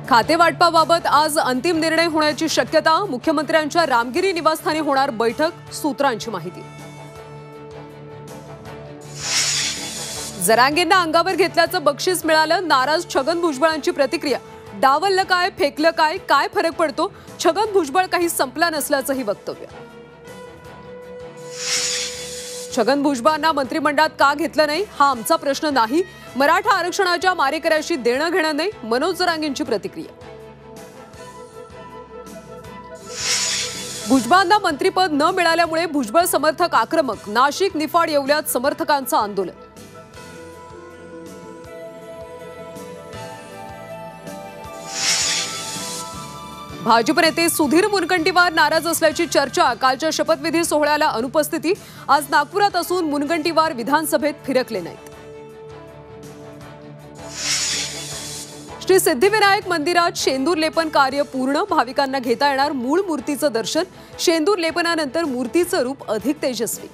खातेवाटपाबाबत आज अंतिम निर्णय होण्याची शक्यता। मुख्यमंत्र्यांच्या रामगिरी निवासस्थानी होणार बैठक, सूत्रांची माहिती। जरांगेंना अंगावर घेतल्याचं बक्षीस मिळालं, नाराज छगन भुजबळांची प्रतिक्रिया। डावललं काय, फेकलं काय, काय फरक पडतो? छगन भुजबळ काही संपला नसल्याचंही वक्तव्य। छगन भुजबळांना मंत्रिमंडळात का घेतलं नाही हा आमचा प्रश्न नाही। मराठा आरक्षणाच्या मारेकऱ्याशी देणं घेणं नाही, मनोज जरांगेंची प्रतिक्रिया। भुजबळांना मंत्रिपद न मिळाल्यामुळे भुजबळ समर्थक आक्रमक। नाशिक, निफाड, येवल्यात समर्थकांचं आंदोलन। भाजप नेते सुधीर मुनगंटीवार नाराज असल्याची चर्चा। कालच्या शपथविधी सोहळ्याला अनुपस्थिती। आज नागपुरात असून मुनगंटीवार विधानसभेत फिरकले नाहीत। श्री सिद्धिविनायक मंदिरात शेंदूर लेपन कार्य पूर्ण। भाविकांना घेता येणार मूळ मूर्तीचं दर्शन। शेंदूर लेपनानंतर मूर्तीचं रूप अधिक तेजस्वी।